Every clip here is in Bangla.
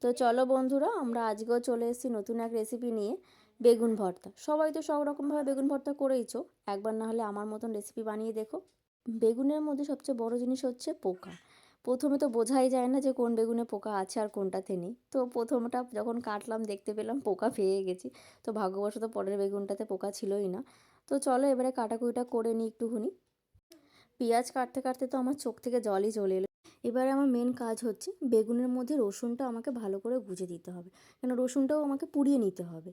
তো চলো বন্ধুরা, আমরা আজকেও চলে এসেছি নতুন এক রেসিপি নিয়ে, বেগুন ভর্তা। সবাই তো সব রকমভাবে বেগুন ভর্তা করেইছো, একবার না হলে আমার মতন রেসিপি বানিয়ে দেখো। বেগুনের মধ্যে সবচেয়ে বড় জিনিস হচ্ছে পোকা। প্রথমে তো বোঝাই যায় না যে কোন বেগুনে পোকা আছে আর কোনটাতে নেই। তো প্রথমটা যখন কাটলাম দেখতে পেলাম পোকা পেয়ে গেছি। তো ভাগ্যবশত পরের বেগুনটাতে পোকা ছিলই না। তো চলো এবারে কাটাকুটিটা করে নিই একটুখানি। পেঁয়াজ কাটতে কাটতে তো আমার চোখ থেকে জলই চলে এলো। এবারে আমার মেন কাজ হচ্ছে বেগুনের মধ্যে রসুনটা আমাকে ভালো করে গুঁজে দিতে হবে, কেন রসুনটাও আমাকে পুড়িয়ে নিতে হবে।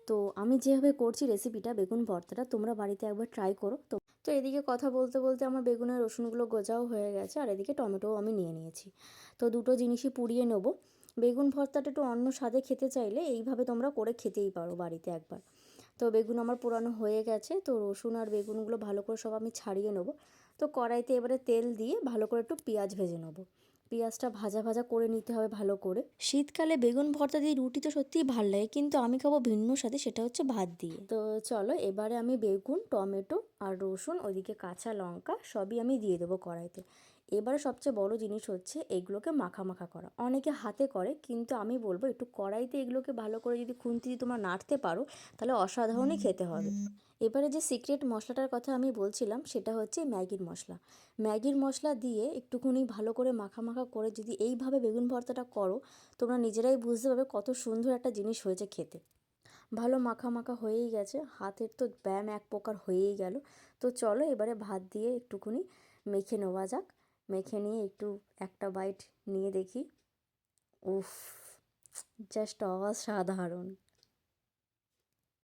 তো আমি যেভাবে করছি রেসিপিটা বেগুন ভর্তাটা, তোমরা বাড়িতে একবার ট্রাই করো। তো তো এদিকে কথা বলতে বলতে আমার বেগুনের রসুনগুলো গোজাও হয়ে গেছে, আর এদিকে টমেটোও আমি নিয়ে নিয়েছি। তো দুটো জিনিসই পুড়িয়ে নেবো। বেগুন ভর্তাটা একটু অন্য স্বাদে খেতে চাইলে এইভাবে তোমরা করে খেতেই পারো বাড়িতে একবার। তো বেগুন আমার পোড়ানো হয়ে গেছে, তো রসুন আর বেগুনগুলো ভালো করে সব আমি ছাড়িয়ে নেবো। তো কড়াইতে এবারে তেল দিয়ে ভালো করে একটু পেঁয়াজ ভেজে নেবো। পেঁয়াজটা ভাজা ভাজা করে নিতে হবে ভালো করে। শীতকালে বেগুন ভর্তা দিয়ে রুটি তো সত্যিই ভালো লাগে, কিন্তু আমি খাবো ভিন্ন স্বাদে, সেটা হচ্ছে ভাত দিয়ে। তো চলো এবারে আমি বেগুন, টমেটো আর রসুন, ওইদিকে কাঁচা লঙ্কা সবই আমি দিয়ে দেবো কড়াইতে। এবারে সবচেয়ে বড় জিনিস হচ্ছে এগুলোকে মাখা মাখা করা। অনেকে হাতে করে, কিন্তু আমি বলবো একটু কড়াইতে এগুলোকে ভালো করে যদি খুন্তি দিয়ে তোমরা নাড়তে পারো, তাহলে অসাধারণই খেতে হবে। এবারে যে সিক্রেট মশলাটার কথা আমি বলছিলাম, সেটা হচ্ছে ম্যাগির মশলা। ম্যাগির মশলা দিয়ে একটুখানি ভালো করে মাখা মাখা করে যদি এইভাবে বেগুন ভর্তাটা করো, তোমরা নিজেরাই বুঝতে পারবে কত সুন্দর একটা জিনিস হয়েছে খেতে। ভালো মাখা মাখা হয়েই গেছে, হাতের তো ব্যায়াম এক প্রকার হয়েই গেল। তো চলো এবারে ভাত দিয়ে একটুখানি মেখে নেওয়া যাক। মেখে নিয়ে একটু একটা বাইট নিয়ে দেখি। উফ, জাস্ট অসাধারণ।